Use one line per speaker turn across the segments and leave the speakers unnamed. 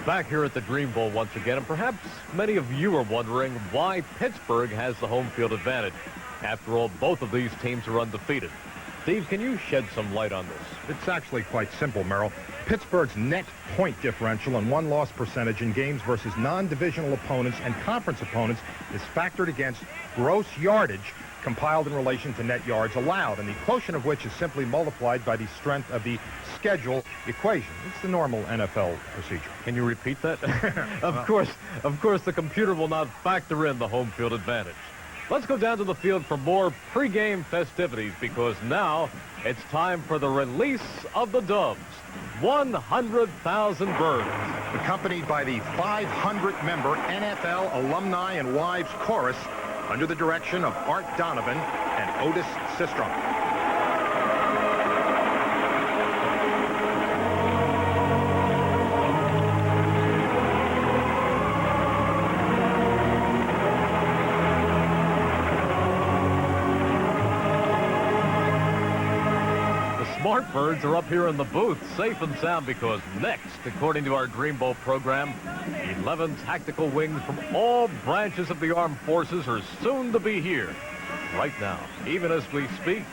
Back here at the Dream Bowl once again, and perhaps many of you are wondering why Pittsburgh has the home field advantage. After all, both of these teams are undefeated. Steve, can you shed some light on this?
It's actually quite simple, Merrill. Pittsburgh's net point differential and won-loss percentage in games versus non-divisional opponents and conference opponents is factored against gross yardage compiled in relation to net yards allowed, and the quotient of which is simply multiplied by the strength of the schedule equation. It's the normal NFL procedure.
Can you repeat that? Of course, the computer will not factor in the home field advantage. Let's go down to the field for more pregame festivities, because now it's time for the release of the Doves. 100,000 birds.
Accompanied by the 500-member NFL Alumni and Wives Chorus under the direction of Art Donovan and Otis Sistrom.
Smart birds are up here in the booth, safe and sound, because next, according to our Dream Bowl program, 11 tactical wings from all branches of the armed forces are soon to be here. Right now, even as we speak,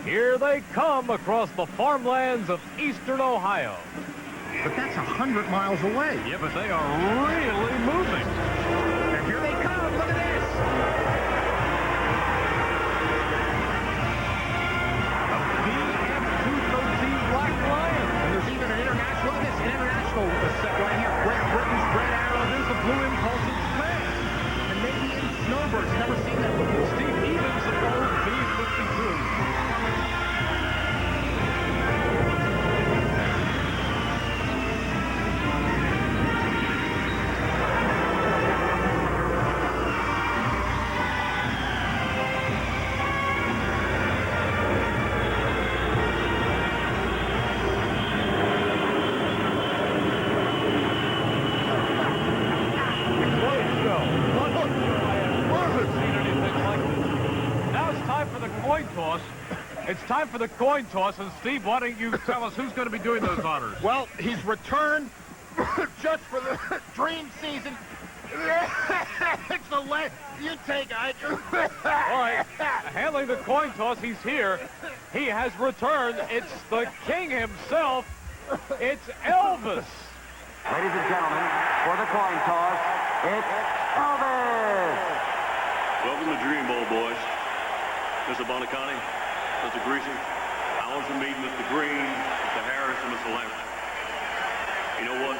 here they come across the farmlands of eastern Ohio.
But that's 100 miles away.
Yeah, but they are really moving.
And here they come. Look at this.
Set right here. Great Britain's Red Arrow. There's the Blue Impulse in Japan. Canadian Snowbirds. Never seen that before. Steve, even some old B-52.
It's time for the coin toss, and Steve, why don't you tell us who's going to be doing those honors?
Well, he's returned just for the dream season. It's the last. You take it.
All right, handling the coin toss, he's here. He has returned. It's the king himself. It's Elvis.
Ladies and gentlemen, for the coin toss, it's Elvis.
Welcome to Dream Bowl, boys. Mr. Bonicani, Mr. Greasy, I want to meet Mr. Green, Mr. Harris, and Mr. Lambert. You know what?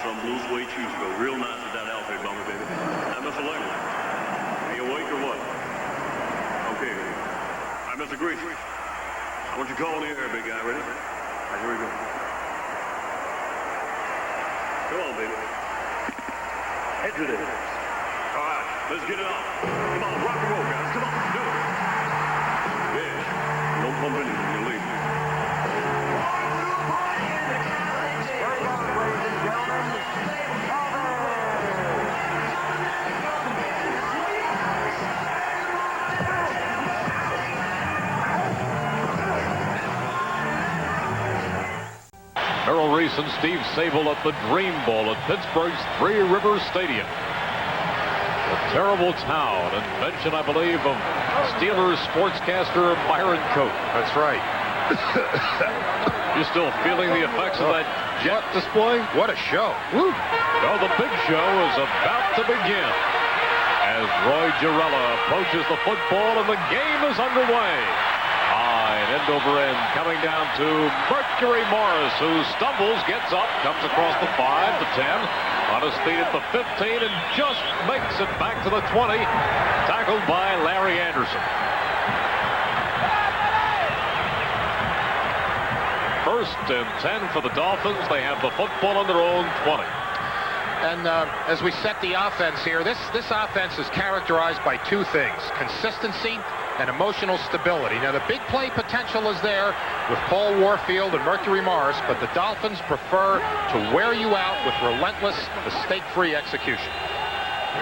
Some blue suede shoes go real nice with that outfit, Bummer, baby. Now, Mr. Lambert, are you awake or what? Okay. All right, Mr. Greasy, I want you to call in the air, big guy. Ready? All right, here we go. Come on, baby. Enter this. All right, let's get it on. Come on, rock and roll, guys. Come on, do it. Yeah, don't pump anything when you leave.
Very well, ladies and gentlemen,
Merrill Reese and Steve Sable at the Dream Bowl at Pittsburgh's Three Rivers Stadium. A terrible town, invention, I believe, of Steelers sportscaster Byron Cote.
That's right.
You still feeling the effects of that jet display?
What a show.
Woo. Well, the big show is about to begin as Roy Girella approaches the football and the game is underway. End over end, coming down to Mercury Morris, who stumbles, gets up, comes across the 5, the 10, on his feet at the 15, and just makes it back to the 20, tackled by Larry Anderson. First and 10 for the Dolphins. They have the football on their own 20.
And as we set the offense here, this offense is characterized by two things: consistency and emotional stability. Now, the big play potential is there with Paul Warfield and Mercury Morris, but the Dolphins prefer to wear you out with relentless, mistake-free execution.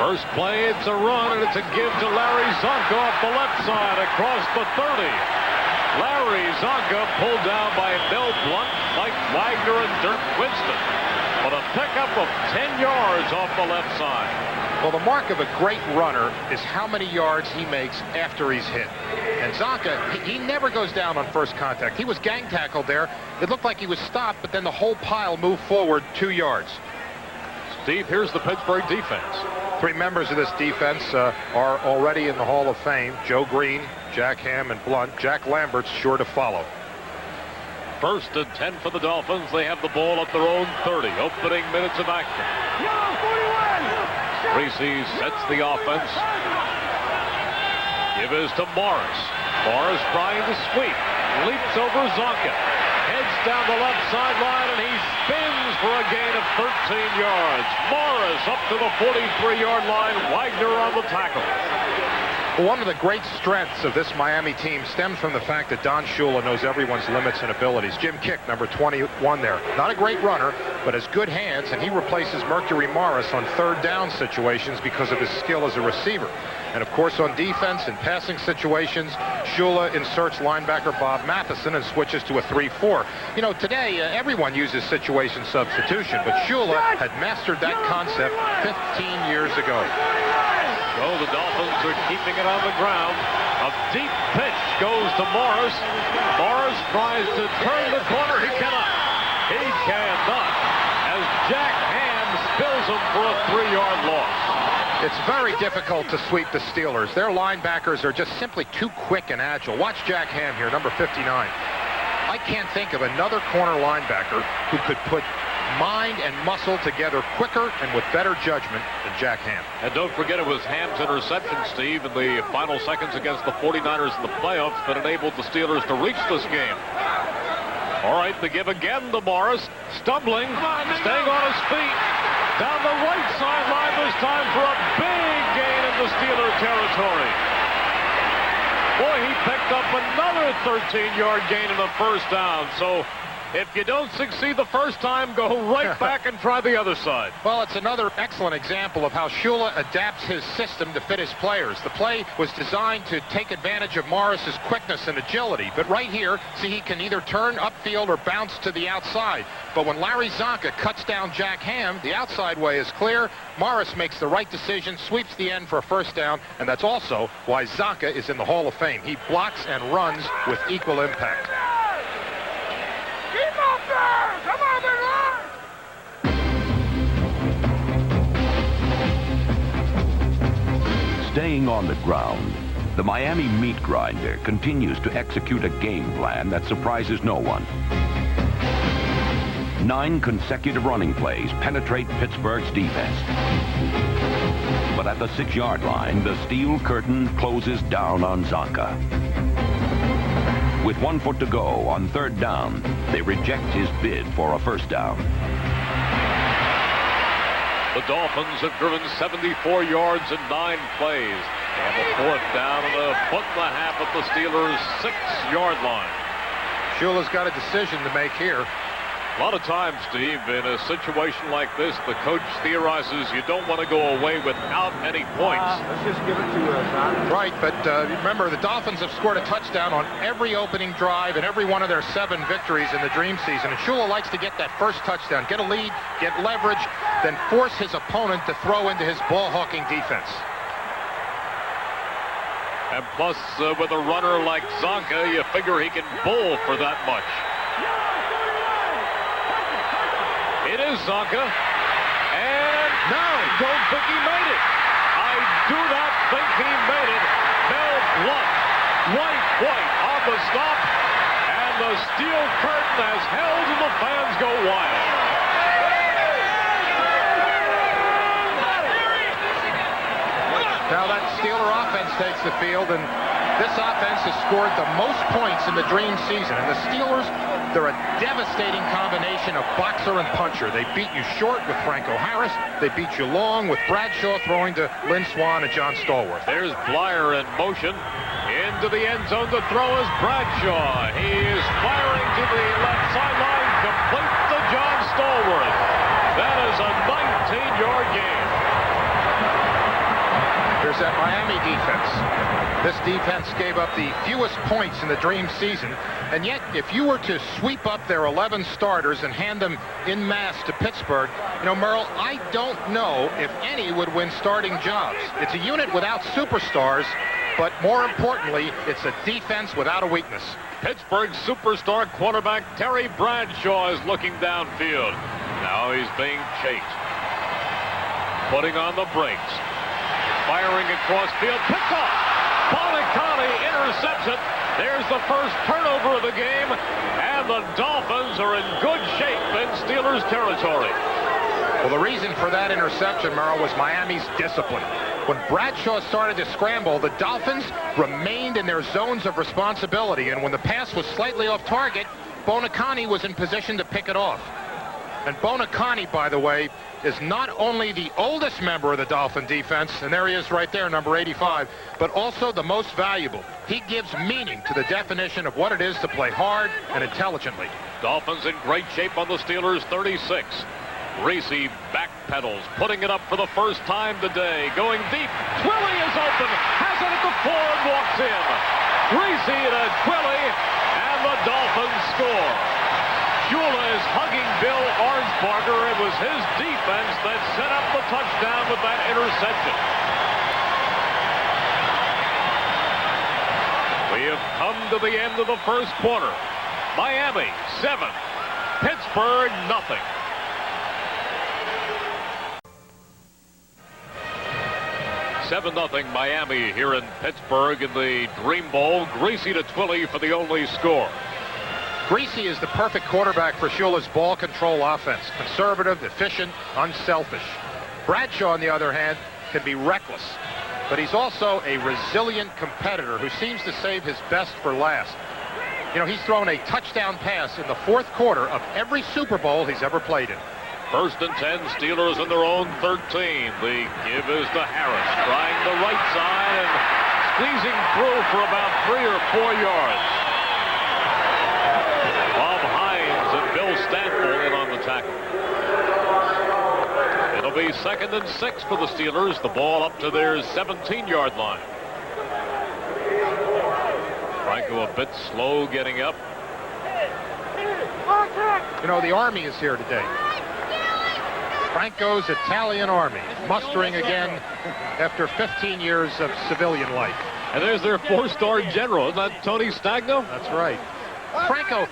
First play, it's a run, and it's a give to Larry Zonka off the left side across the 30. Larry Zonka pulled down by Bill Blunt, Mike Wagner, and Dirk Winston. But a pickup pickup of 10 yards off the left side.
Well, the mark of a great runner is how many yards he makes after he's hit. And Zonka, he never goes down on first contact. He was gang tackled there. It looked like he was stopped, but then the whole pile moved forward 2 yards.
Steve, here's the Pittsburgh defense.
3 members of this defense are already in the Hall of Fame. Joe Green, Jack Ham, and Blunt. Jack Lambert's sure to follow.
1st and 10 for the Dolphins. They have the ball at their own 30. Opening minutes of action. Reese sets the offense. Give is to Morris. Morris trying to sweep. Leaps over Zonka. Heads down the left sideline, and he spins for a gain of 13 yards. Morris up to the 43-yard line. Wagner on the tackle.
One of the great strengths of this Miami team stems from the fact that Don Shula knows everyone's limits and abilities. Jim Kick, number 21 there. Not a great runner, but has good hands, and he replaces Mercury Morris on 3rd down situations because of his skill as a receiver. And, of course, on defense and passing situations, Shula inserts linebacker Bob Matheson and switches to a 3-4. You know, today, everyone uses situation substitution, but Shula had mastered that concept 15 years ago.
So the Dolphins are keeping it on the ground. A deep pitch goes to Morris. Morris tries to turn the corner. He cannot. He cannot. As Jack Ham spills him for a 3-yard loss.
It's very difficult to sweep the Steelers. Their linebackers are just simply too quick and agile. Watch Jack Ham here, number 59. I can't think of another corner linebacker who could put mind and muscle together quicker and with better judgment than Jack Ham.
And don't forget, it was Ham's interception, Steve, in the final seconds against the 49ers in the playoffs that enabled the Steelers to reach this game. All right, the give again to Morris. Stumbling, staying on his feet. Down the right sideline this time for a big gain in the Steeler territory. Boy, he picked up another 13-yard gain in the 1st down. So if you don't succeed the first time, go right back and try the other side.
Well, it's another excellent example of how Shula adapts his system to fit his players. The play was designed to take advantage of Morris's quickness and agility. But right here, see, he can either turn upfield or bounce to the outside. But when Larry Zonka cuts down Jack Ham, the outside way is clear. Morris makes the right decision, sweeps the end for a 1st down, and that's also why Zonka is in the Hall of Fame. He blocks and runs with equal impact.
Staying on the ground, the Miami meat grinder continues to execute a game plan that surprises no one. 9 consecutive running plays penetrate Pittsburgh's defense. But at the 6-yard line, the steel curtain closes down on Zonka. With 1 foot to go on 3rd down, they reject his bid for a 1st down.
The Dolphins have driven 74 yards in 9 plays. They have a 4th down and a 1.5 foot at the Steelers' 6-yard line.
Shula's got a decision to make here.
A lot of times, Steve, in a situation like this, the coach theorizes you don't want to go away without any points.
Let's just give it to John.
Right, but remember, the Dolphins have scored a touchdown on every opening drive and every one of their 7 victories in the dream season. And Shula likes to get that first touchdown, get a lead, get leverage, then force his opponent to throw into his ball-hawking defense.
And plus, with a runner like Zonka, you figure he can bowl for that much. It is Zonka, and no, don't think he made it. I do not think he made it. Mel Blunt, white on the stop, and the steel curtain has held and the fans go wild.
Now that Steeler offense takes the field, and this offense has scored the most points in the dream season. And the Steelers, they're a devastating combination of boxer and puncher. They beat you short with Franco Harris. They beat you long with Bradshaw throwing to Lynn Swann and John Stallworth.
There's Blyer in motion. Into the end zone to throw is Bradshaw. He is firing to the left sideline, complete to John Stallworth. That is a 19-yard gain.
Here's that Miami defense. This defense gave up the fewest points in the dream season, And yet, if you were to sweep up their 11 starters and hand them en masse to Pittsburgh, you know, Merle, I don't know if any would win starting jobs. It's a unit without superstars, but more importantly, it's a defense without a weakness.
Pittsburgh superstar quarterback Terry Bradshaw is looking downfield. Now he's being chased. Putting on the brakes. Firing across field. Picked off. Bonicani intercepts it. There's the first turnover of the game. And the Dolphins are in good shape in Steelers territory.
Well, the reason for that interception, Merrill, was Miami's discipline. When Bradshaw started to scramble, the Dolphins remained in their zones of responsibility. And when the pass was slightly off target, Bonicani was in position to pick it off. And Bonicani, by the way, is not only the oldest member of the Dolphin defense, and there he is right there, number 85, but also the most valuable. He gives meaning to the definition of what it is to play hard and intelligently.
Dolphins in great shape on the Steelers' 36. Greasy backpedals, putting it up for the first time today. Going deep. Twilly is open. Has it at the 4 and walks in. Greasy to Twilly, and the Dolphins score. Shula is hugging Bill Arnsparger. It was his defense that set up the touchdown with that interception. We have come to the end of the first quarter. Miami 7, Pittsburgh nothing. (7-0) Miami here in Pittsburgh in the Dream Bowl. Greasy to Twilly for the only score.
Greasy is the perfect quarterback for Shula's ball control offense. Conservative, efficient, unselfish. Bradshaw, on the other hand, can be reckless. But he's also a resilient competitor who seems to save his best for last. You know, he's thrown a touchdown pass in the 4th quarter of every Super Bowl he's ever played in.
1st and 10, Steelers in their own 13. The give is to Harris, trying the right side and squeezing through for about 3 or 4 yards. Bob Hines and Bill Stanford in on the tackle. It'll be 2nd and 6 for the Steelers. The ball up to their 17-yard line. Franco a bit slow getting up.
You know, the Army is here today. Franco's Italian Army, mustering again after 15 years of civilian life.
And there's their 4-star general. Isn't that Tony Stagno?
That's right. Franco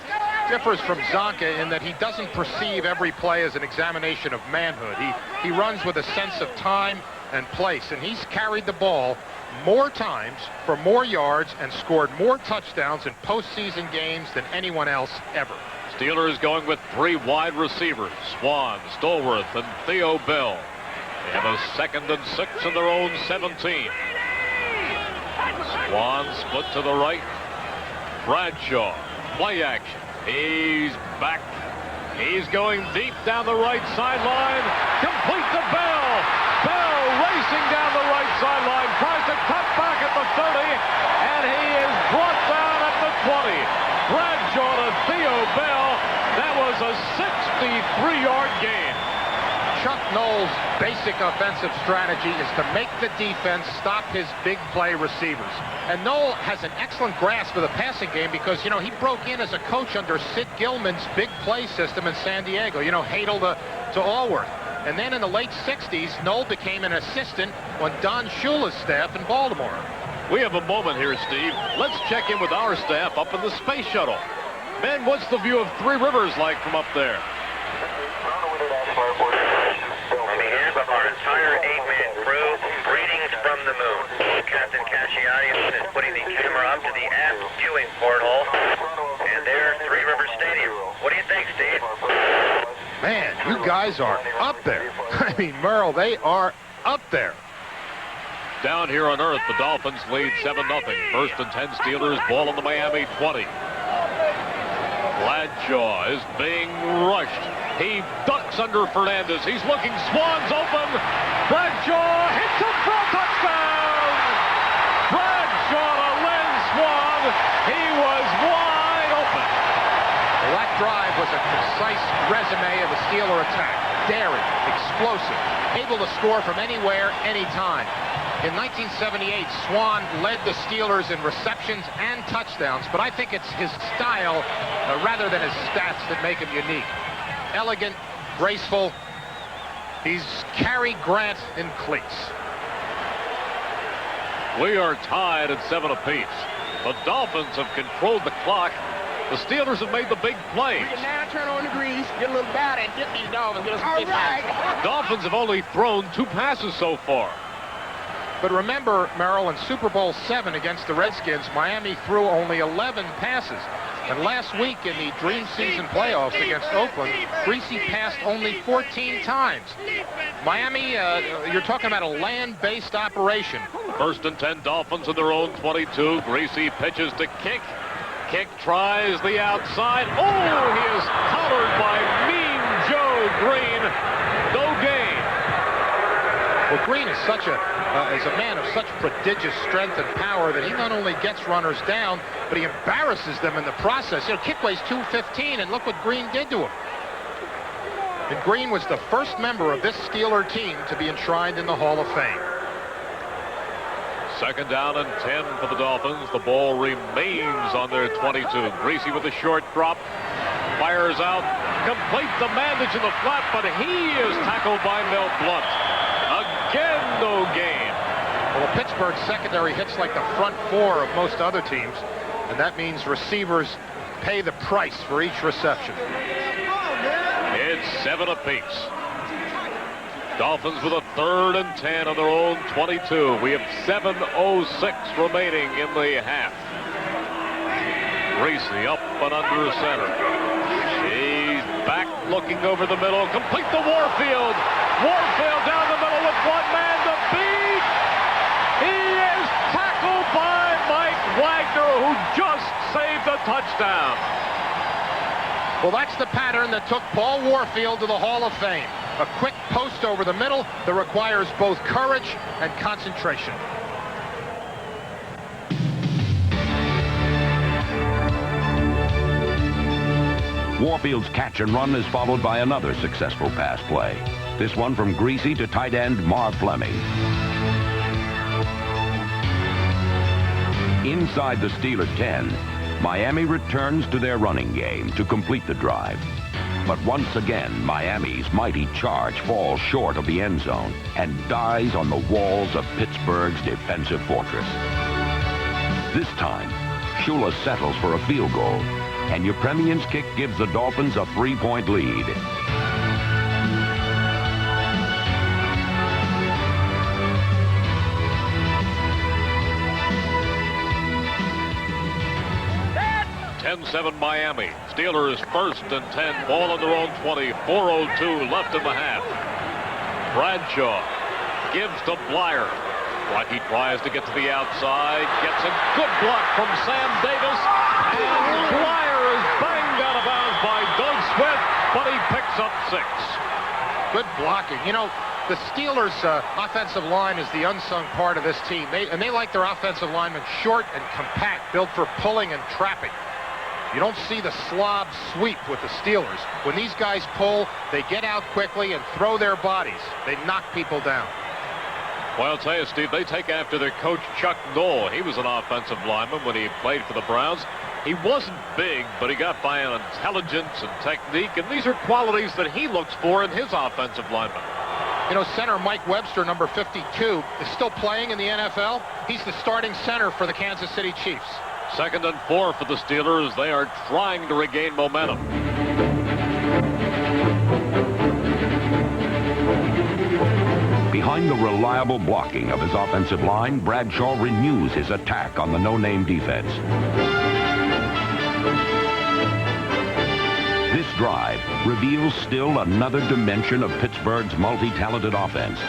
differs from Zonka in that he doesn't perceive every play as an examination of manhood. He runs with a sense of time and place, and he's carried the ball more times for more yards and scored more touchdowns in postseason games than anyone else ever.
Steelers going with 3 wide receivers, Swan, Stolworth, and Theo Bell. They have a 2nd and 6 in their own 17. Swan split to the right. Bradshaw, play action. He's back. He's going deep down the right sideline. Complete to Bell. Bell racing down the right sideline. Tries to cut back at the 30. And he is brought down at the 20. Bradshaw to Theo Bell. That was a 63-yard gain.
Chuck Noll's basic offensive strategy is to make the defense stop his big play receivers. And Noll has an excellent grasp of the passing game because, you know, he broke in as a coach under Sid Gilman's big play system in San Diego. You know, Hadel to Allworth. And then in the late 60s, Noll became an assistant on Don Shula's staff in Baltimore.
We have a moment here, Steve. Let's check in with our staff up in the space shuttle. Ben, what's the view of Three Rivers like from up there?
On behalf of our entire 8-man crew, greetings from the moon. Captain Casciani is putting the camera up to the aft viewing porthole. And there's Three Rivers Stadium. What do you think, Steve?
Man, you guys are up there. I mean, Merle, they are up there.
Down here on Earth, the Dolphins lead 7-0. 1st and 10 Steelers, ball on the Miami 20. Bradshaw is being rushed. He ducks under Fernandez. He's looking. Swan's open. Bradshaw hits him for a touchdown. Bradshaw to Lynn Swan. He was wide open.
Well, that drive was a concise resume of the Steeler attack. Daring, explosive, able to score from anywhere, anytime. In 1978, Swan led the Steelers in receptions and touchdowns, but I think it's his style rather than his stats that make him unique. Elegant, graceful. He's Cary Grant in cleats.
We are tied at 7 apiece. The Dolphins have controlled the clock. The Steelers have made the big plays.
We can now turn on the grease, get a little batter, and get these Dolphins. Get us all right.
Dolphins have only thrown 2 passes so far.
But remember, Merrill, in Super Bowl VII against the Redskins, Miami threw only 11 passes. And last week in the Dream Season playoffs against Oakland, Greasy passed only 14 times. Miami, you're talking about a land-based operation.
1st and 10, Dolphins in their own 22. Greasy pitches to Kick. Kick tries the outside. Oh, he is collared by Mean Joe Green. No gain.
Well, Green is is a man of such prodigious strength and power that he not only gets runners down, but he embarrasses them in the process. You know, Kick weighs 215, and look what Green did to him. And Green was the first member of this Steeler team to be enshrined in the Hall of Fame.
2nd down and 10 for the Dolphins. The ball remains on their 22. Greasy with a short drop. Fires out. Complete the Mandage in the flat, but he is tackled by Mel Blount. Again, no gain.
Well, the Pittsburgh secondary hits like the front 4 of most other teams, and that means receivers pay the price for each reception.
It's 7 apiece. Dolphins with a 3rd and 10 on their own 22. We have 7:06 remaining in the half. Greasy up and under center. He's back looking over the middle. Complete to Warfield. Warfield down the middle with 1 man to beat. He is tackled by Mike Wagner, who just saved a touchdown.
Well, that's the pattern that took Paul Warfield to the Hall of Fame. A quick post over the middle that requires both courage and concentration.
Warfield's catch and run is followed by another successful pass play. This one from Greasy to tight end Marv Fleming. Inside the Steeler 10, Miami returns to their running game to complete the drive. But once again, Miami's mighty charge falls short of the end zone and dies on the walls of Pittsburgh's defensive fortress. This time, Shula settles for a field goal, and Yepremian's kick gives the Dolphins a 3-point lead.
Miami. Steelers 1st and 10. Ball on their own 20. 4:02 left in the half. Bradshaw gives to Blyer. Blocky tries to get to the outside. Gets a good block from Sam Davis. And Blyer is banged out of bounds by Doug Swift, but he picks up 6.
Good blocking. You know, the Steelers' offensive line is the unsung part of this team. They like their offensive linemen short and compact, built for pulling and trapping. You don't see the slob sweep with the Steelers. When these guys pull, they get out quickly and throw their bodies. They knock people down.
Well, I'll tell you, Steve, they take after their coach, Chuck Noll. He was an offensive lineman when he played for the Browns. He wasn't big, but he got by on intelligence and technique, and these are qualities that he looks for in his offensive lineman.
You know, center Mike Webster, number 52, is still playing in the NFL. He's the starting center for the Kansas City Chiefs.
2nd and 4 for the Steelers. They are trying to regain momentum.
Behind the reliable blocking of his offensive line, Bradshaw renews his attack on the no-name defense. This drive reveals still another dimension of Pittsburgh's multi-talented offense.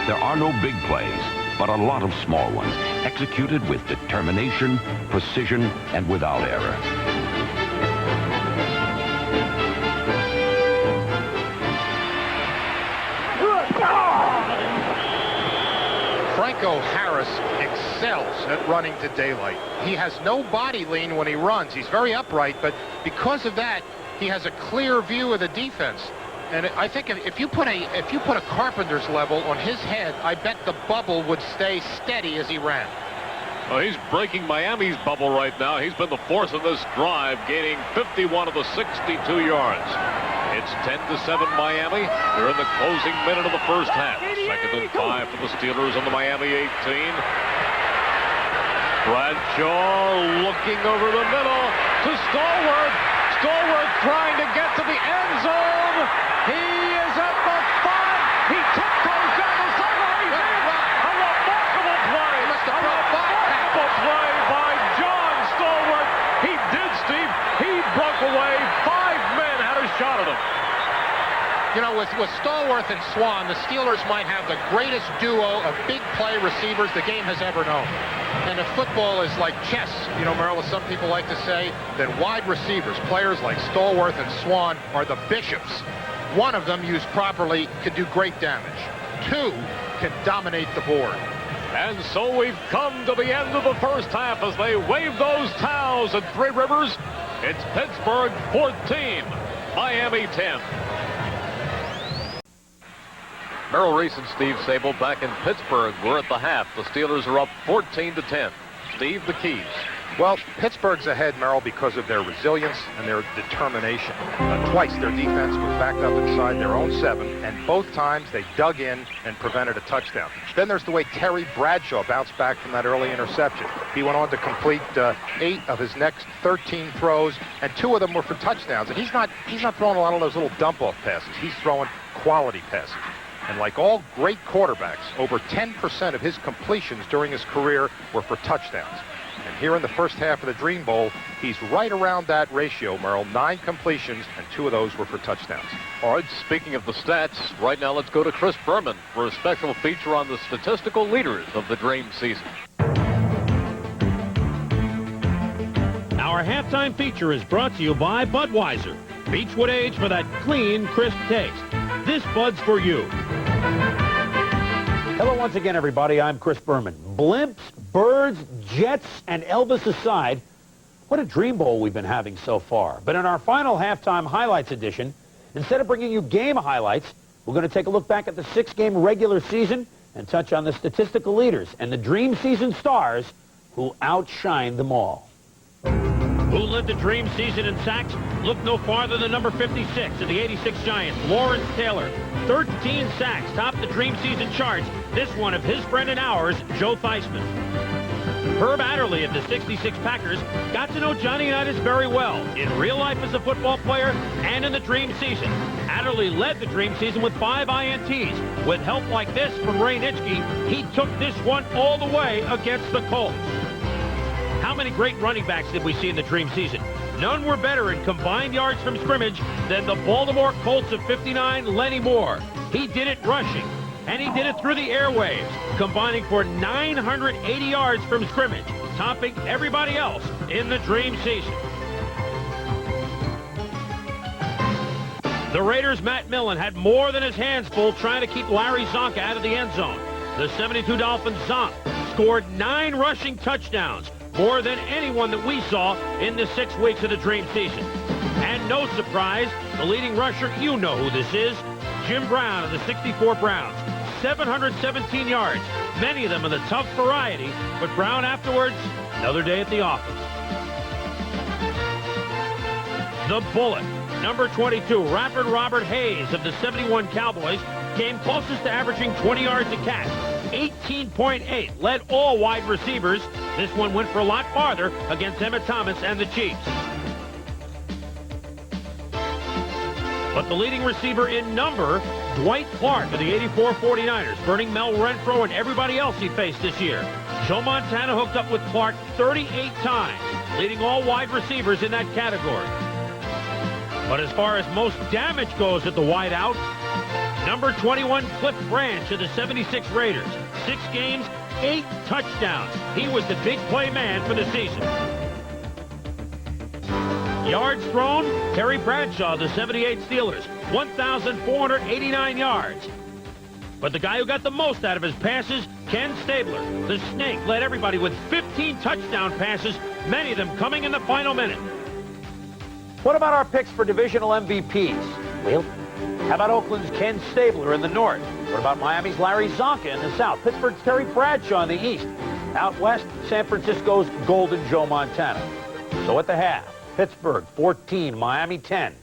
There are no big plays, but a lot of small ones, executed with determination, precision, and without error.
Franco Harris excels at running to daylight. He has no body lean when he runs. He's very upright, but because of that, he has a clear view of the defense. And I think if you put a carpenter's level on his head, I bet the bubble would stay steady as he ran.
Well, he's breaking Miami's bubble right now. He's been the force of this drive, gaining 51 of the 62 yards. It's 10-7 Miami. They're in the closing minute of the first half. 2nd and 5 for the Steelers on the Miami 18. Bradshaw looking over the middle to Stallworth. Stallworth trying to get to the end zone. He is at the 5. He tiptoes down the sideline. A remarkable play. Remarkable play by John Stallworth. He did, Steve. He broke away. 5 men had a shot at him.
You know, with Stallworth and Swan, the Steelers might have the greatest duo of big play receivers the game has ever known. And if football is like chess, you know, Merrill, as some people like to say, then wide receivers, players like Stallworth and Swan, are the bishops. One of them, used properly, can do great damage. Two can dominate the board.
And so we've come to the end of the first half as they wave those towels at Three Rivers. It's Pittsburgh 14, Miami 10. Merrill Reese and Steve Sable back in Pittsburgh. We're at the half. The Steelers are up 14-10. Steve, the keys.
Well, Pittsburgh's ahead, Merrill, because of their resilience and their determination. Twice their defense was backed up inside their own 7, and both times they dug in and prevented a touchdown. Then there's the way Terry Bradshaw bounced back from that early interception. He went on to complete 8 of his next 13 throws, and 2 of them were for touchdowns. And he's not throwing a lot of those little dump-off passes. He's throwing quality passes. And like all great quarterbacks, over 10% of his completions during his career were for touchdowns. And here in the first half of the Dream Bowl, he's right around that ratio, Merrill. 9 completions, and 2 of those were for touchdowns.
All right, speaking of the stats, right now let's go to Chris Berman for a special feature on the statistical leaders of the Dream season.
Our halftime feature is brought to you by Budweiser. Beechwood Age for that clean, crisp taste. This Bud's for you.
Hello once again, everybody. I'm Chris Berman. Blimps, birds, jets, and Elvis aside, what a Dream Bowl we've been having so far. But in our final halftime highlights edition, instead of bringing you game highlights, we're going to take a look back at the 6-game regular season and touch on the statistical leaders and the Dream season stars who outshined them all.
Who led the Dream season in sacks? Look no farther than number 56 of the 86 Giants, Lawrence Taylor. 13 sacks topped the Dream season charts. This one of his friend and ours, Joe Theismann. Herb Adderley of the 66 Packers got to know Johnny Unitas very well in real life as a football player and in the Dream season. Adderley led the Dream season with 5 INTs. With help like this from Ray Nitschke, he took this one all the way against the Colts. How many great running backs did we see in the Dream season? None were better in combined yards from scrimmage than the Baltimore Colts of 59, Lenny Moore. He did it rushing, and he did it through the airwaves, combining for 980 yards from scrimmage, topping everybody else in the Dream season. The Raiders' Matt Millen had more than his hands full trying to keep Larry Zonka out of the end zone. The 72 Dolphins' Zonk scored 9 rushing touchdowns, more than anyone that we saw in the 6 weeks of the Dream season. And no surprise, the leading rusher, you know who this is, Jim Brown of the 64 Browns. 717 yards, many of them of the tough variety, but Brown afterwards, another day at the office. The Bullet, number 22, Rapid Robert Hayes of the 71 Cowboys, came closest to averaging 20 yards a catch. 18.8, led all wide receivers. This one went for a lot farther against Emmett Thomas and the Chiefs. But the leading receiver in number, Dwight Clark of the 84 49ers, burning Mel Renfro and everybody else he faced this year. Joe Montana hooked up with Clark 38 times, leading all wide receivers in that category. But as far as most damage goes at the wideout, number 21, Cliff Branch of the 76 Raiders. 6 games, 8 touchdowns. He was the big play man for the season. Yards thrown, Terry Bradshaw of the 78 Steelers. 1,489 yards. But the guy who got the most out of his passes, Ken Stabler. The Snake led everybody with 15 touchdown passes, many of them coming in the final minute.
What about our picks for divisional MVPs? Well, How about Oakland's Ken Stabler in the north? What about Miami's Larry Zonka in the south? Pittsburgh's Terry Bradshaw in the east. Out west, San Francisco's Golden Joe Montana. So at the half, Pittsburgh 14, Miami 10.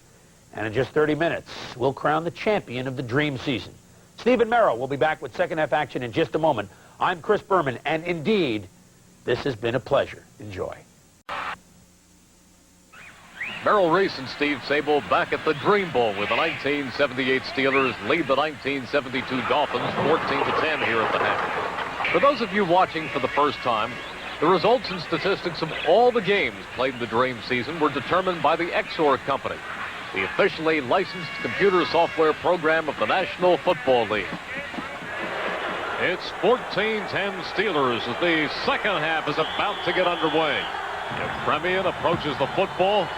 And in just 30 minutes, we'll crown the champion of the dream season. Stephen Merrill will be back with second half action in just a moment. I'm Chris Berman, and indeed, this has been a pleasure. Enjoy.
Merrill Reese and Steve Sable back at the Dream Bowl with the 1978 Steelers lead the 1972 Dolphins 14-10 here at the half. For those of you watching for the first time, the results and statistics of all the games played in the Dream season were determined by the XOR Company, the officially licensed computer software program of the National Football League. It's 14-10 Steelers as the second half is about to get underway. Premian approaches the football.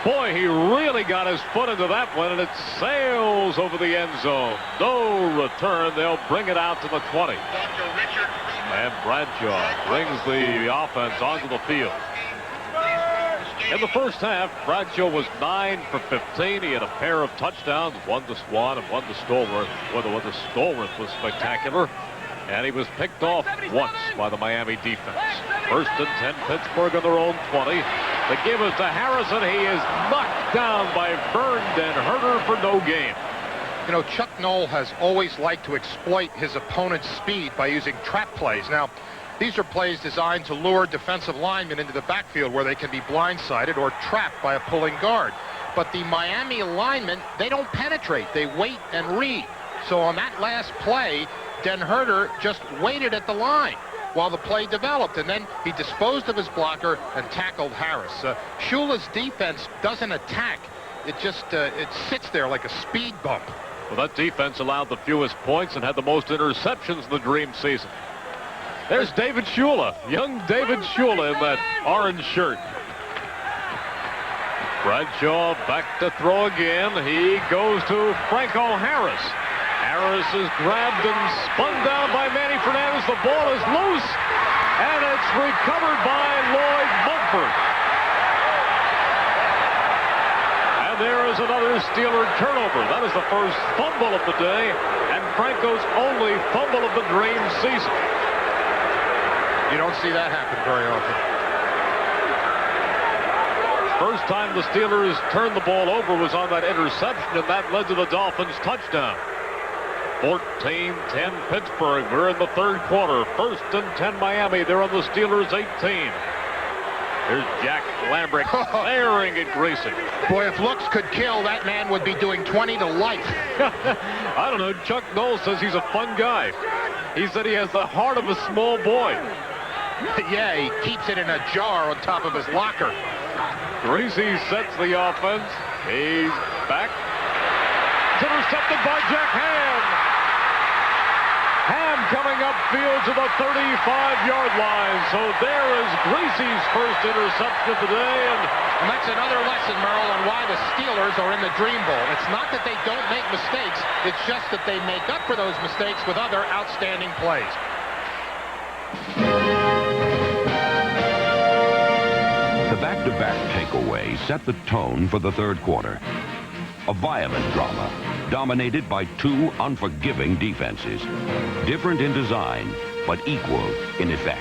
Boy, he really got his foot into that one, and it sails over the end zone. No return. They'll bring it out to the 20. And Bradshaw brings the offense onto the field. In the first half, Bradshaw was 9 for 15. He had a pair of touchdowns, one to Swan and one to Stolworth. Well, the one to Stolworth was spectacular. And he was picked off once by the Miami defense. First and 10, Pittsburgh on their own 20. The give is to Harrison. He is knocked down by Bernd and Herder for no gain.
You know, Chuck Noll has always liked to exploit his opponent's speed by using trap plays. Now, these are plays designed to lure defensive linemen into the backfield where they can be blindsided or trapped by a pulling guard. But the Miami linemen, they don't penetrate. They wait and read. So on that last play, Den Herder just waited at the line while the play developed, and then he disposed of his blocker and tackled Harris. Shula's defense doesn't attack. It just it sits there like a speed bump.
Well, that defense allowed the fewest points and had the most interceptions in the Dream season. There's David Shula, young David Shula in that orange shirt. Bradshaw back to throw again. He goes to Franco Harris. Harris is grabbed and spun down by Manny Fernandez. The ball is loose, and it's recovered by Lloyd Mumford. And there is another Steeler turnover. That is the first fumble of the day, and Franco's only fumble of the Dream season.
You don't see that happen very often.
First time the Steelers turned the ball over was on that interception, and that led to the Dolphins' touchdown. 14-10 Pittsburgh. We're in the third quarter. First and 10 Miami. They're on the Steelers' 18. There's Jack Lambrick staring at Greasy.
Boy, if looks could kill, that man would be doing 20 to life.
I don't know. Chuck Noll says he's a fun guy. He said he has the heart of a small boy.
Yeah, he keeps it in a jar on top of his locker.
Greasy sets the offense. He's back. It's intercepted by Jack Ham. Ham coming upfield to the 35-yard line. So there is Greasy's first interception of the day.
And that's another lesson, Merrill, on why the Steelers are in the Dream Bowl. It's not that they don't make mistakes. It's just that they make up for those mistakes with other outstanding plays.
The back-to-back takeaway set the tone for the third quarter. A violent drama, dominated by two unforgiving defenses. Different in design, but equal in effect.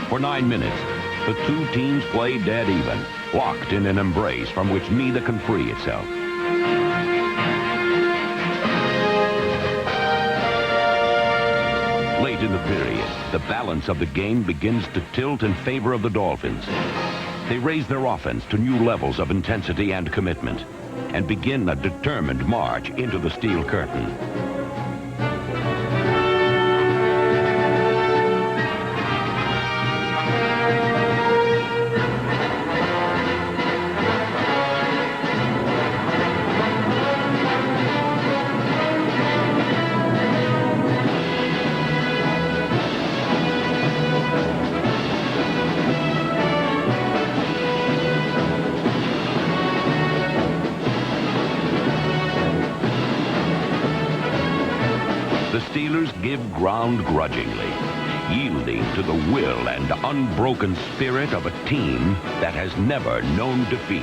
For 9 minutes, the two teams played dead even, locked in an embrace from which neither can free itself. Late in the period, the balance of the game begins to tilt in favor of the Dolphins. They raise their offense to new levels of intensity and commitment and begin a determined march into the steel curtain. bound grudgingly, yielding to the will and unbroken spirit of a team that has never known defeat.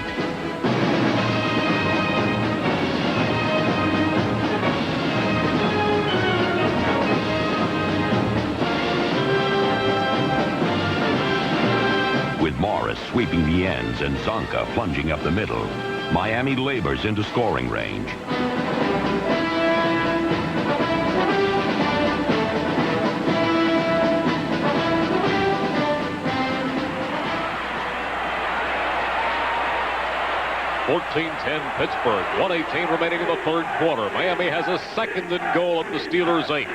With Morris sweeping the ends and Zonka plunging up the middle, Miami labors into scoring range.
(14-10) Pittsburgh. 1:18 remaining in the third quarter. Miami has a 2nd and goal at the Steelers' 8.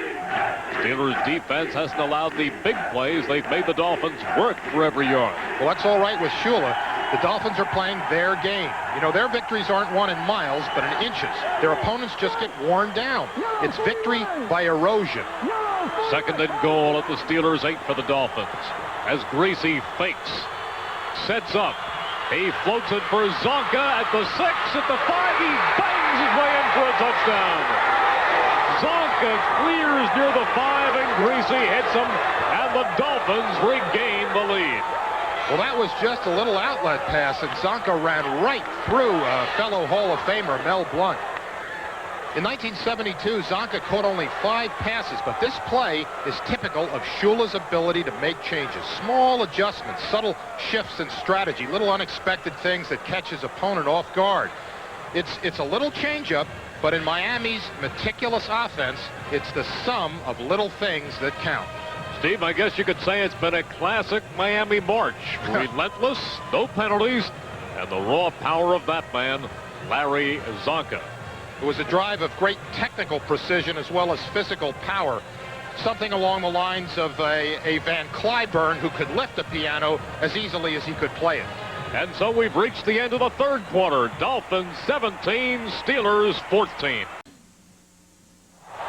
Steelers defense hasn't allowed the big plays. They've made the Dolphins work for every yard.
Well, that's all right with Shula. The Dolphins are playing their game. You know, their victories aren't won in miles, but in inches. Their opponents just get worn down. It's victory by erosion.
2nd and goal at the Steelers' 8 for the Dolphins. As Greasy fakes, sets up. He floats it for Zonka at the 6, at the 5. He bangs his way in for a touchdown. Zonka clears near the 5, and Greasy hits him, and the Dolphins regain the lead.
Well, that was just a little outlet pass, and Zonka ran right through fellow Hall of Famer Mel Blount. In 1972, Zonka caught only 5 passes, but this play is typical of Shula's ability to make changes. Small adjustments, subtle shifts in strategy, little unexpected things that catch his opponent off guard. It's a little changeup, but in Miami's meticulous offense, it's the sum of little things that count.
Steve, I guess you could say it's been a classic Miami march. Relentless, no penalties, and the raw power of that man, Larry Zonka.
It was a drive of great technical precision as well as physical power. Something along the lines of a Van Cliburn who could lift a piano as easily as he could play it.
And so we've reached the end of the third quarter. Dolphins 17, Steelers 14.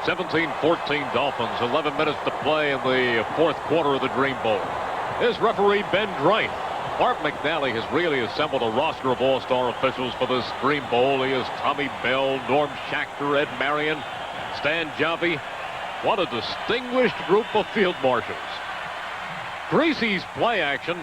17-14 Dolphins, 11 minutes to play in the fourth quarter of the Dream Bowl. Here's referee Ben Drake. Art McNally has really assembled a roster of all-star officials for this Dream Bowl. He is Tommy Bell, Norm Schachter, Ed Marion, Stan Javi. What a distinguished group of field marshals. Greasy's play action,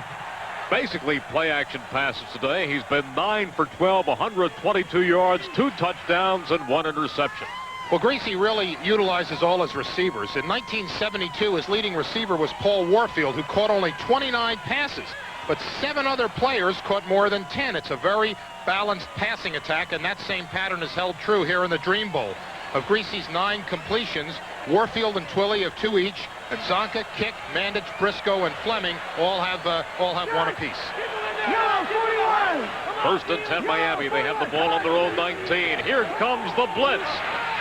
basically play action passes today. He's been 9 for 12, 122 yards, 2 touchdowns, and 1 interception.
Well, Greasy really utilizes all his receivers. In 1972, his leading receiver was Paul Warfield, who caught only 29 passes. But 7 other players caught more than 10. It's a very balanced passing attack, and that same pattern is held true here in the Dream Bowl. Of Greasy's 9 completions, Warfield and Twilley have 2 each, and Zonka, Kick, Mandich, Briscoe, and Fleming all have 1 apiece.
1st and 10 Miami. They have the ball on their own 19. Here comes the blitz.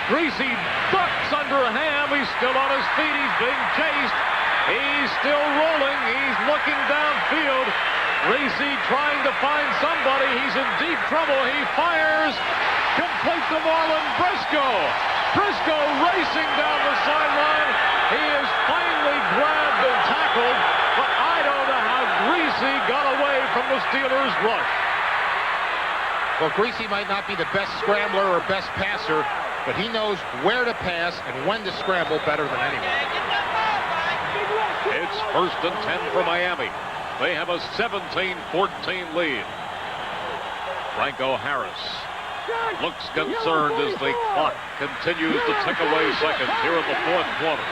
Greasy ducks under Ham. He's still on his feet. He's being chased. He's still rolling. He's looking downfield. Greasy trying to find somebody. He's in deep trouble. He fires. Complete to Marlon Briscoe. Briscoe racing down the sideline. He is finally grabbed and tackled, but I don't know how Greasy got away from the Steelers' rush.
Well, Greasy might not be the best scrambler or best passer, but he knows where to pass and when to scramble better than anyone.
It's 1st and 10 for Miami. They have a 17-14 lead. Franco Harris looks concerned as the clock continues to tick away seconds here in the fourth quarter.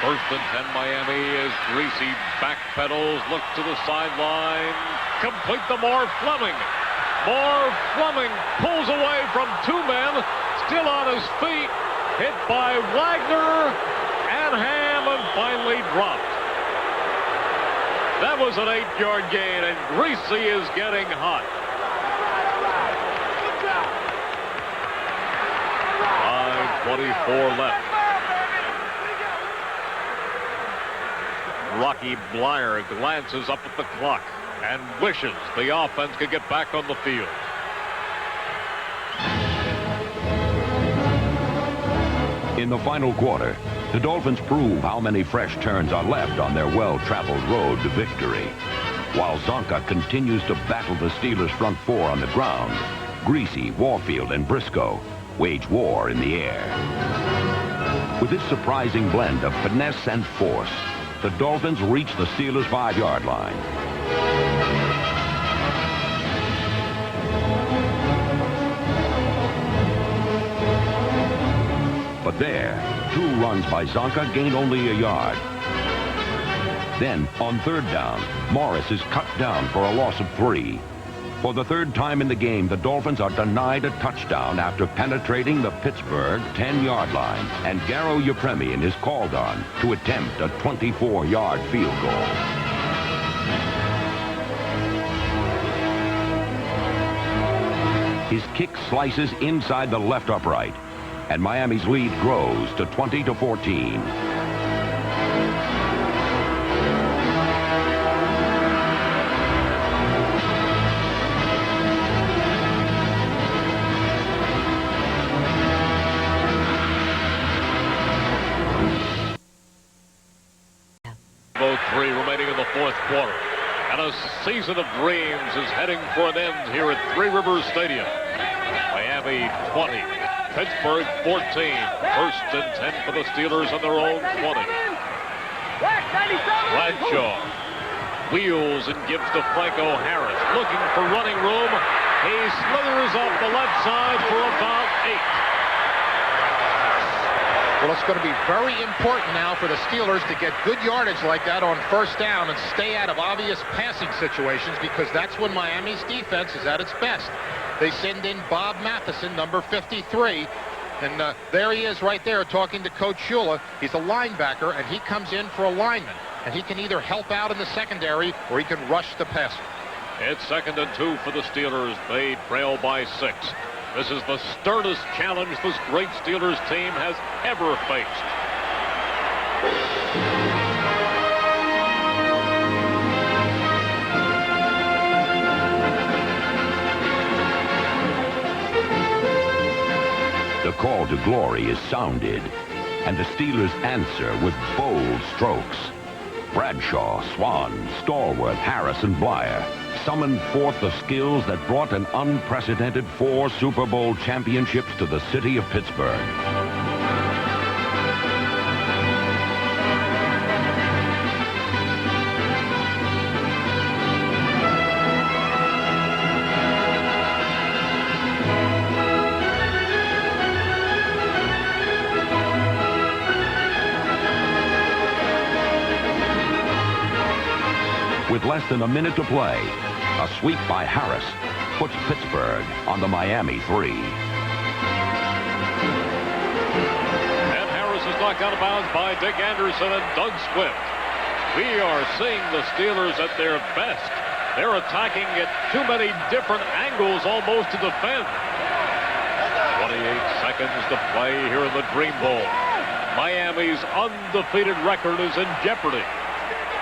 1st and 10 Miami as Greasy backpedals, looks to the sideline, complete to Moore Fleming. Moore Fleming pulls away from 2 men, still on his feet, hit by Wagner and Ham, and finally dropped. That was an 8-yard gain, and Greasy is getting hot. 5:24 left. Rocky Blyer glances up at the clock and wishes the offense could get back on the field.
In the final quarter, the Dolphins prove how many fresh turns are left on their well-traveled road to victory. While Zonka continues to battle the Steelers' front 4 on the ground, Greasy, Warfield, and Briscoe wage war in the air. With this surprising blend of finesse and force, the Dolphins reach the Steelers' 5-yard line. But there, 2 runs by Zonka gained only a yard. Then, on 3rd down, Morris is cut down for a loss of 3. For the 3rd time in the game, the Dolphins are denied a touchdown after penetrating the Pittsburgh 10-yard line, and Garo Yepremian is called on to attempt a 24-yard field goal. His kick slices inside the left upright, and Miami's lead grows to 20-14.
Remaining in the 4th quarter. And a season of dreams is heading for an end here at Three Rivers Stadium. Miami 20, Pittsburgh 14. 1st and 10 for the Steelers on their own 20. Bradshaw wheels and gives to Franco Harris. Looking for running room. He slithers off the left side for about 8.
Well, it's going to be very important now for the Steelers to get good yardage like that on 1st down and stay out of obvious passing situations, because that's when Miami's defense is at its best. They send in Bob Matheson, number 53, and there he is right there talking to Coach Shula. He's a linebacker, and he comes in for a lineman, and he can either help out in the secondary or he can rush the passer.
It's 2nd and 2 for the Steelers. They trail by 6. This is the sternest challenge this great Steelers team has ever faced.
The call to glory is sounded, and the Steelers answer with bold strokes. Bradshaw, Swan, Stallworth, Harris, and Blyer summoned forth the skills that brought an unprecedented 4 Super Bowl championships to the city of Pittsburgh. With less than a minute to play, a sweep by Harris puts Pittsburgh on the Miami 3.
And Harris is knocked out of bounds by Dick Anderson and Doug Swift. We are seeing the Steelers at their best. They're attacking at too many different angles almost to defend. 28 seconds to play here in the Dream Bowl. Miami's undefeated record is in jeopardy.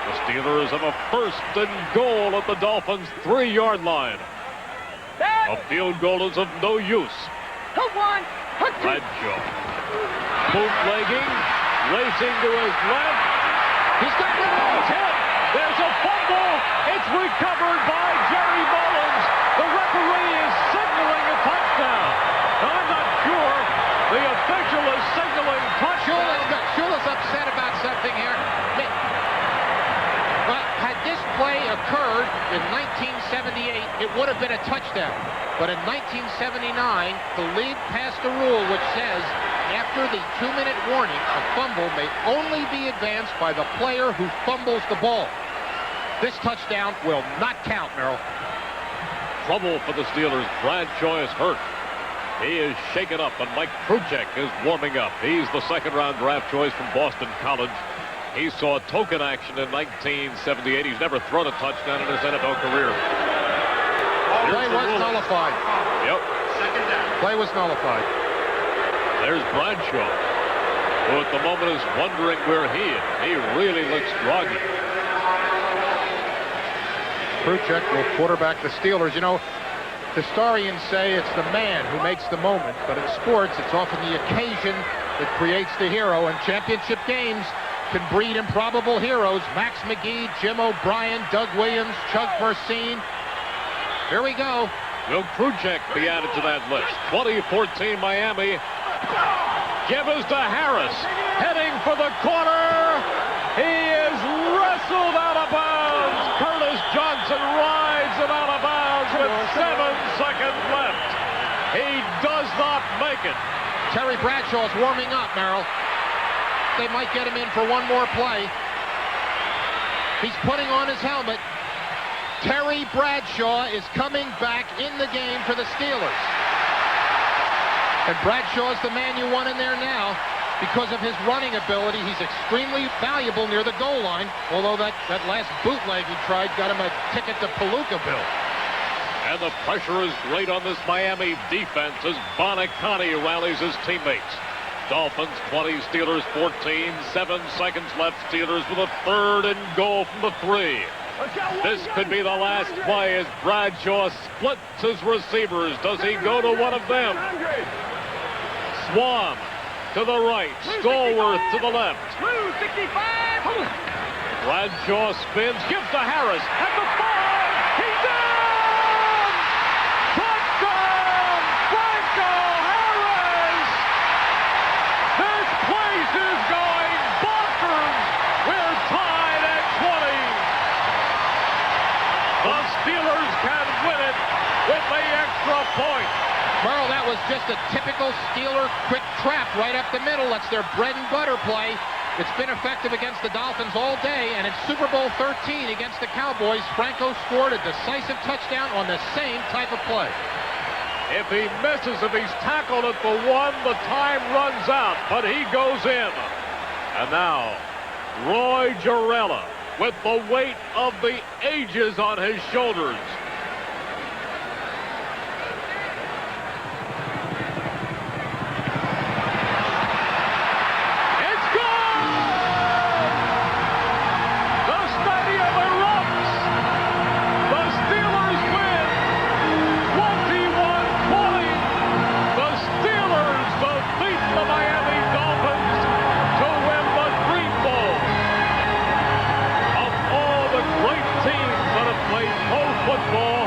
The Steelers have a 1st and goal at the Dolphins' 3-yard line. A field goal is of no use. Bradshaw bootlegging, racing to his left. He's got the ball. Hit. There's a fumble. It's recovered by Jerry Mullins. The referee is signaling a touchdown. Now, I'm not sure. The official is signaling touchdown.
Shula's upset about something here. But had this play occurred in 1978, it would have been a touchdown. But in 1979, the league passed a rule which says after the 2-minute warning, a fumble may only be advanced by the player who fumbles the ball. This touchdown will not count, Merrill.
Trouble for the Steelers. Bradshaw is hurt. He is shaken up, and Mike Kruchek is warming up. He's the 2nd-round draft choice from Boston College. He saw token action in 1978. He's never thrown a touchdown in his NFL career.
Play was nullified.
Yep.
Play was nullified.
There's Bradshaw, who at the moment is wondering where he is. He really looks groggy.
Kruchek will quarterback the Steelers. You know, historians say it's the man who makes the moment, but in sports, it's often the occasion that creates the hero, and championship games can breed improbable heroes. Max McGee, Jim O'Brien, Doug Williams, Chuck Mersine. Here we go.
Will Kruchek be added to that list? 2014 Miami. Give is to Harris. Heading for the corner. He is wrestled out of bounds. Curtis Johnson rides him out of bounds with 7 seconds left. He does not make it.
Terry Bradshaw's warming up, Merrill. They might get him in for one more play. He's putting on his helmet. Terry Bradshaw is coming back in the game for the Steelers. And Bradshaw's the man you want in there now because of his running ability. He's extremely valuable near the goal line, although that last bootleg he tried got him a ticket to Palookaville.
And the pressure is great on this Miami defense as Bonicani rallies his teammates. Dolphins 20, Steelers 14, 7 seconds left. Steelers with a 3rd and goal from the 3. This could be the last play as Bradshaw splits his receivers. Does he go to one of them? Swan to the right, Stallworth to the left. Bradshaw spins, gives to Harris at the 5. He's down! Touchdown! Franco Harris! This place is going bonkers! We're tied at 20. The Steelers can win it with the extra point.
Merle, that was just a typical Steeler quick trap right up the middle. That's their bread and butter play. It's been effective against the Dolphins all day, and in Super Bowl 13 against the Cowboys, Franco scored a decisive touchdown on the same type of play.
If he misses, if he's tackled at the 1, the time runs out, but he goes in. And now, Roy Jarella with the weight of the ages on his shoulders. Football,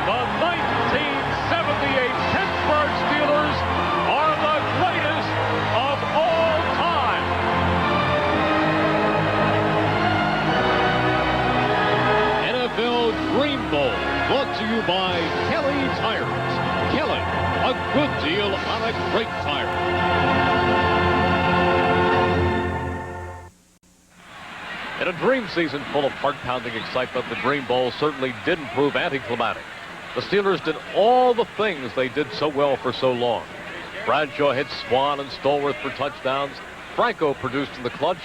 the 1978 Pittsburgh Steelers are the greatest of all time. NFL Dream Bowl, brought to you by Kelly Tires. Kelly, a good deal on a great tire. In a dream season full of heart-pounding excitement, the Dream Bowl certainly didn't prove anticlimactic. The Steelers did all the things they did so well for so long. Bradshaw hit Swan and Stallworth for touchdowns. Franco produced in the clutch.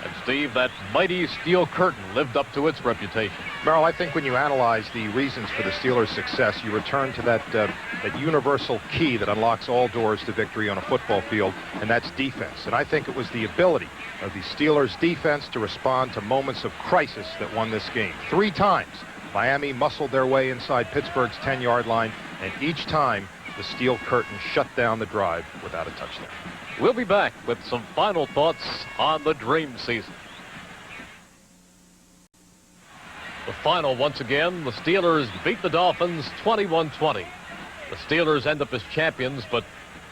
And Steve, that mighty steel curtain lived up to its reputation.
Merrill, I think when you analyze the reasons for the Steelers' success, you return to that universal key that unlocks all doors to victory on a football field, and that's defense. And I think it was the ability of the Steelers' defense to respond to moments of crisis that won this game. 3 times, Miami muscled their way inside Pittsburgh's 10-yard line, and each time, the steel curtain shut down the drive without a touchdown.
We'll be back with some final thoughts on the dream season. The final, once again, the Steelers beat the Dolphins 21-20. The Steelers end up as champions, but,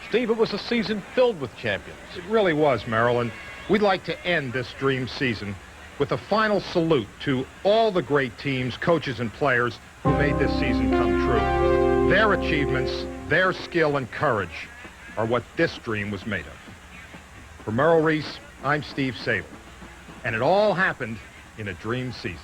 Steve, it was a season filled with champions.
It really was, Merrill, and we'd like to end this dream season with a final salute to all the great teams, coaches, and players who made this season come true. Their achievements, their skill and courage are what this dream was made of. For Merrill Reese, I'm Steve Sabol, and it all happened in a dream season.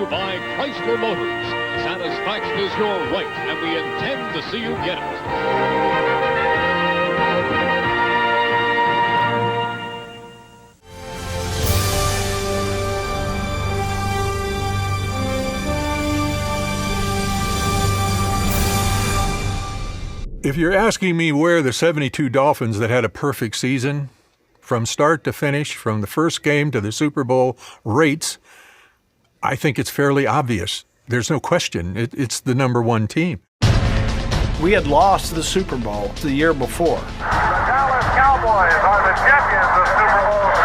you by Chrysler Motors. Satisfaction is your right, and we intend to see you get it.
If you're asking me where the 72 Dolphins that had a perfect season, from start to finish, from the first game to the Super Bowl rates, I think it's fairly obvious. There's no question. It's the number one team.
We had lost the Super Bowl the year before.
The Dallas Cowboys are the champions of Super Bowl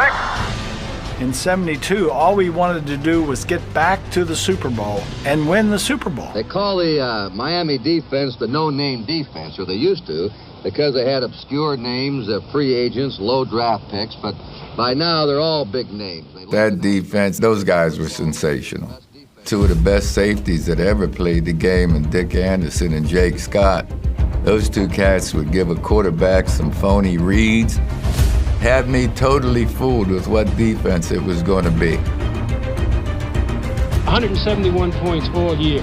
6.
In 72, all we wanted to do was get back to the Super Bowl and win the Super Bowl.
They call the Miami defense the no-name defense, or they used to, because they had obscure names of free agents, low draft picks, but by now they're all big names.
That defense, those guys were sensational. Two of the best safeties that ever played the game, and Dick Anderson and Jake Scott. Those two cats would give a quarterback some phony reads. Had me totally fooled with what defense it was going to be.
171 points all year.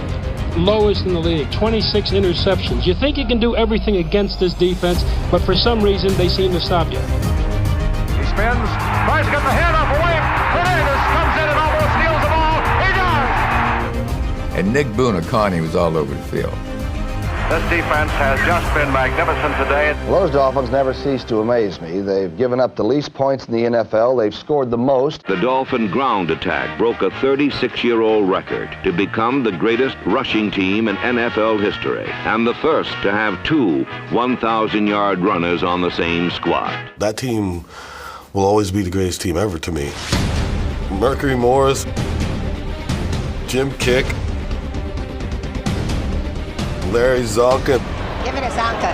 Lowest in the league, 26 interceptions. You think you can do everything against this defense, but for some reason they seem to stop you.
He spins, tries to get the handoff away. Hernandez comes in and almost steals the ball. He does!
And Nick Buoniconti was all over the field.
This defense has just been magnificent today.
Well, those Dolphins never cease to amaze me. They've given up the least points in the NFL. They've scored the most.
The Dolphin ground attack broke a 36-year-old record to become the greatest rushing team in NFL history and the first to have two 1,000-yard runners on the same squad.
That team will always be the greatest team ever to me. Mercury Morris, Jim Kick, Larry Zonka.
Give it a Zonka.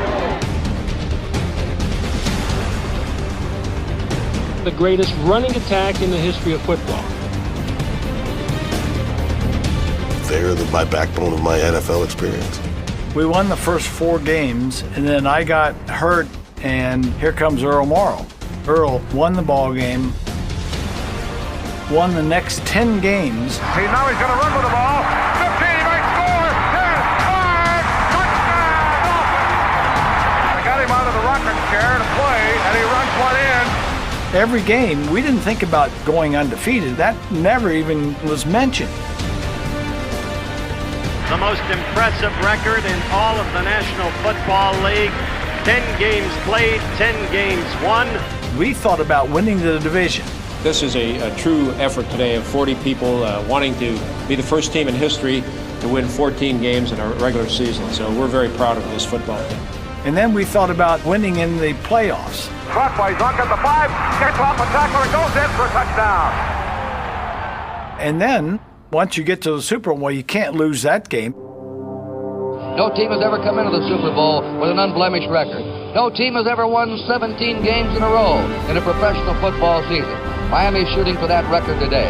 The greatest running attack in the history of football.
They're my backbone of my NFL experience.
We won the first 4 games, and then I got hurt, and here comes Earl Morrall. Earl won the ball game, won the next 10 games.
Now he's going to run with the ball. 15, he might score. 10, 5, touchdown, Dolphins! I got him out of the rocking chair to play, and he runs one in.
Every game, we didn't think about going undefeated. That never even was mentioned.
The most impressive record in all of the National Football League. 10 games played, 10 games won.
We thought about winning the division.
This is a true effort today of 40 people wanting to be the first team in history to win 14 games in a regular season. So we're very proud of this football team.
And then we thought about winning in the playoffs.
Caught by Zonk at the 5, gets off a tackler and goes in for a touchdown.
And then, once you get to the Super Bowl, you can't lose that game.
No team has ever come into the Super Bowl with an unblemished record. No team has ever won 17 games in a row in a professional football season. Miami's shooting for that record today.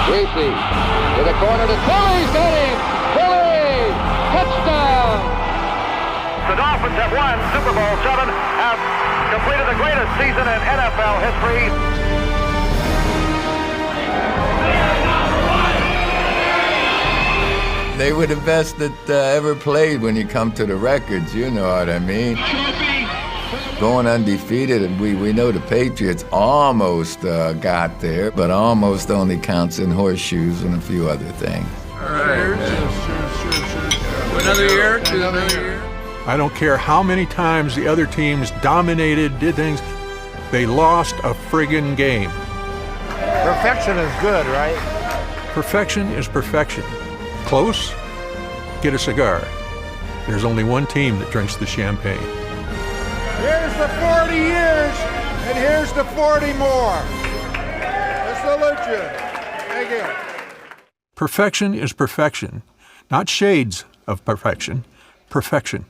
Greasy to the corner to Philly's got him! Philly! Touchdown!
The Dolphins have won Super Bowl 7, have completed the greatest season in NFL history.
They were the best that ever played when you come to the records, you know what I mean. Going undefeated, we know the Patriots almost got there, but almost only counts in horseshoes and a few other things.
All right. Another year.
I don't care how many times the other teams dominated, did things, they lost a friggin' game.
Perfection is good, right?
Perfection is perfection. Close? Get a cigar. There's only one team that drinks the champagne.
Here's the 40 years, and here's the 40 more. I salute you. Thank you.
Perfection is perfection. Not shades of perfection. Perfection.